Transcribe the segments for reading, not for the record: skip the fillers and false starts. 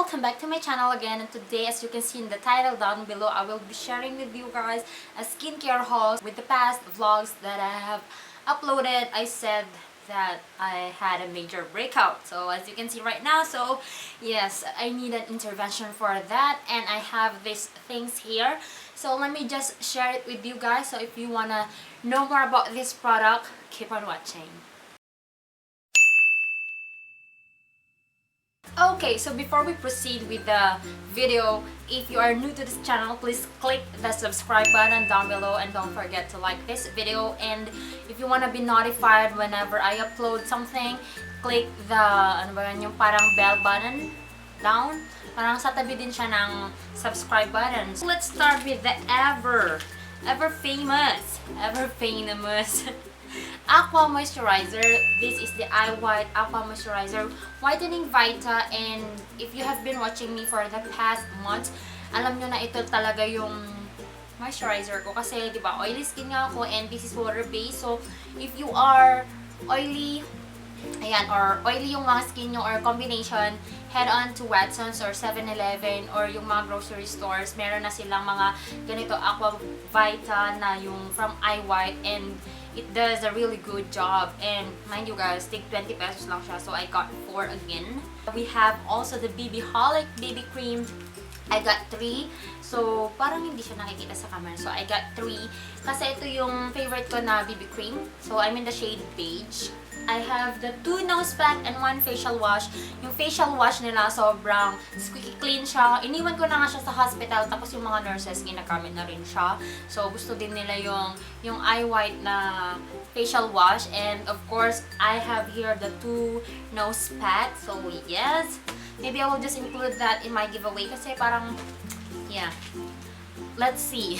welcome back to my channel again, and today, as you can see in the title down below, I will be sharing with you guys a skincare haul. With the past vlogs that I have uploaded, I said that I had a major breakout. So as you can see right now, so yes, I need an intervention for that, and I have these things here. So let me just share it with you guys. So if you wanna know more about this product, keep on watching. Okay, so before we proceed with the video, if you are new to this channel, please click the subscribe button down below and don't forget to like this video. And if you want to be notified whenever I upload something, click the yung parang bell button down. Parang sa tabi din siya ng subscribe button. So let's start with the ever famous Aqua Moisturizer. This is the Eye White Aqua Moisturizer Whitening Vita, and if you have been watching me for the past months, alam nyo na ito talaga yung moisturizer ko kasi diba oily skin nga ako, and this is water based. So if you are oily, ayan, or oily yung mga skin nyo or combination, head on to Watsons or 7-Eleven or yung mga grocery stores. Meron na silang mga ganito Aqua Vita na yung from Eye White, and it does a really good job. And mind you guys, take 20 pesos lang siya, so I got 4 again. We have also the BB-holic BB cream. I got 3. So parang hindi siya nakikita sa camera, so I got 3 kasi ito yung favorite ko na BB cream. So I'm in the shade beige. I have the 2 nose pack and 1 facial wash. Yung facial wash nila, sobrang squeaky clean siya. Iniwan ko na nga siya sa hospital, tapos yung mga nurses, ginagamit na rin siya. So, gusto din nila yung Eye White na facial wash. And of course, I have here the 2 nose pack. So, yes. Maybe I will just include that in my giveaway kasi parang, yeah. Let's see.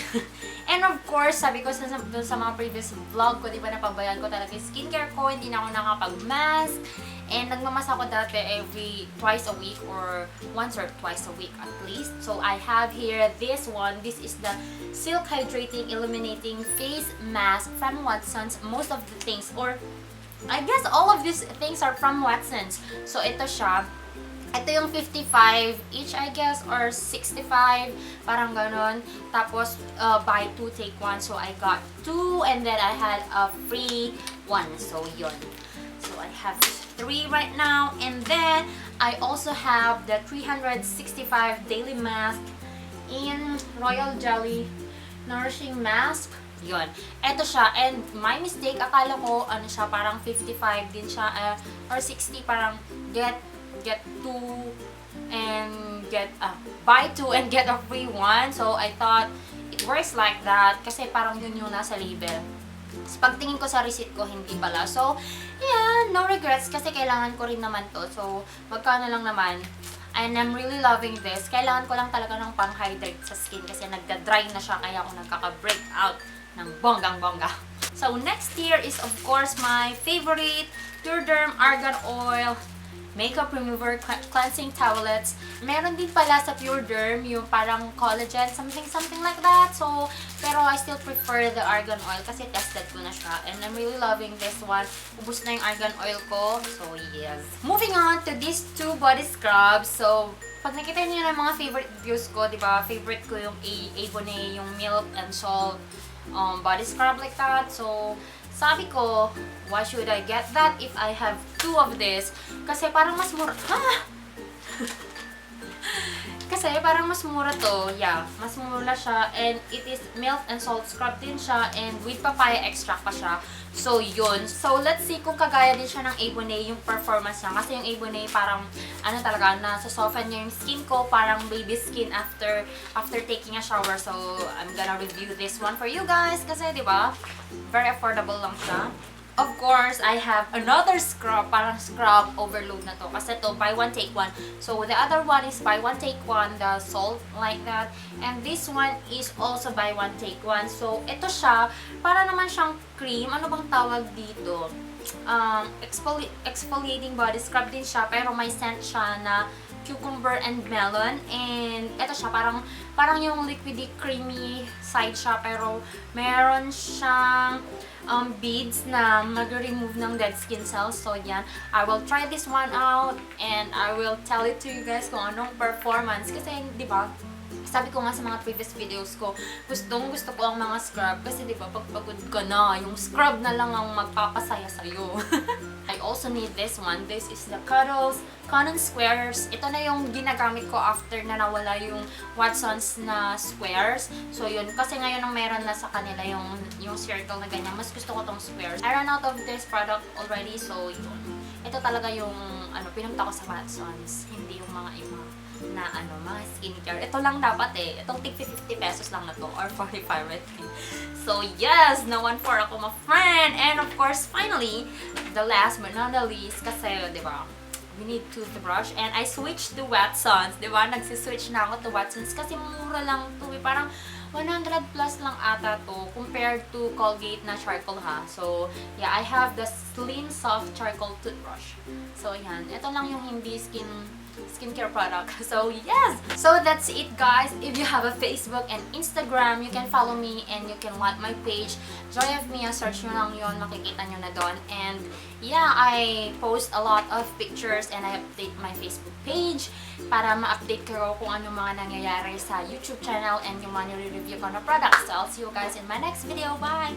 And of course, sabi ko sa mga previous vlog ko, di ba, napabayaan ko talaga yung skincare ko, hindi na ako nakapag-mask. And nagmamas ako dati twice a week or once or twice a week at least. So I have here this one. This is the Silk Hydrating Illuminating Face Mask from Watsons. Most of the things, or I guess all of these things are from Watsons. So ito siya. Ito yung 55 each, I guess, or 65, parang ganon. Tapos, buy 2, take 1. So, I got 2, and then I had a free 1. So, yun. So, I have 3 right now. And then, I also have the 365 Daily Mask in Royal Jelly Nourishing Mask. Yun. Ito siya. And my mistake, akala ko, ano siya, parang 55 din siya, or 60, parang get 2 and buy 2 and get a free 1. So I thought it works like that kasi parang yun yung nasa label. So, pagtingin ko sa receipt ko, hindi pala. So yeah, no regrets kasi kailangan ko rin naman to. So magkano lang naman. And I'm really loving this. Kailangan ko lang talaga ng pang-hydrate sa skin kasi nagda-dry na siya, kaya ako nagkaka-breakout ng bonggang-bongga. So next here is of course my favorite Pure Derm Argan Oil Makeup Remover Cleansing Towelettes. Meron din pala sa Pure Derm yung parang collagen, something like that. So, pero I still prefer the argan oil kasi tested ko na siya. And I'm really loving this one. Ubus na yung argan oil ko. So, yes. Moving on to these 2 body scrubs. So, pag nakita niyo yung mga favorite reviews ko, di ba? Favorite ko yung Avonay, yung Milk and Salt body scrub like that. So, sabi ko, why should I get that if I have 2 of this? Kasi parang mas mura. Kasi parang mas mura to. Yeah, mas mura siya. And it is milk and salt scrub din siya. And with papaya extract pa siya. So, yun. So, let's see kung kagaya din siya ng Avonay yung performance niya. Kasi yung Avonay parang, ano talaga, nasa-soften niya yung skin ko. Parang baby skin after taking a shower. So, I'm gonna review this one for you guys. Kasi, di ba, very affordable lang siya. Of course, I have another scrub, parang scrub overload na to. Kasi to, buy 1, take 1. So, the other one is buy 1, take 1, the salt, like that. And this one is also buy 1, take 1. So, ito siya, para naman siyang cream. Ano bang tawag dito? Exfoliating body scrub din siya, pero may scent siya na cucumber and melon. And ito siya, parang yung liquidy creamy side siya, pero meron siyang beads na mag-remove ng dead skin cells. So yan, I will try this one out and I will tell it to you guys kung anong performance. Kasi, di ba, sabi ko nga sa mga previous videos ko, gusto ko ang mga scrub. Kasi di ba, pag pagod ka na, yung scrub na lang ang magpapasaya sa'yo. I also need this one. This is the Cuddles Cotton Squares. Ito na yung ginagamit ko after na nawala yung Watsons na squares. So yun, kasi ngayon ang meron na sa kanila yung circle na ganyan. Mas gusto ko tong squares. I ran out of this product already, so yun. Ito talaga yung pinunta ko sa Watsons. Hindi yung mga iba na mga skincare. Ito lang dapat eh. Itong tig 50 pesos lang na to, or 45 I think. So yes, na 1 for ako, my friend. And of course, finally, the last but not the least, kasi, di ba, we need toothbrush. And I switched to Watsons, di ba? Nagsiswitch na ako to Watsons kasi mura lang to. Parang 100 plus lang ata to compared to Colgate na charcoal ha. So, yeah, I have the Slim Soft Charcoal Toothbrush. So, yan. Ito lang yung hindi skincare product. So, yes! So, that's it, guys. If you have a Facebook and Instagram, you can follow me and you can like my page. JoyOfMia, search nyo lang yun. Makikita nyo na doon. And, yeah, I post a lot of pictures and I update my Facebook page para ma-update ko kung ano mga nangyayari sa YouTube channel and yung mga nire-review ko na products. So, I'll see you guys in my next video. Bye!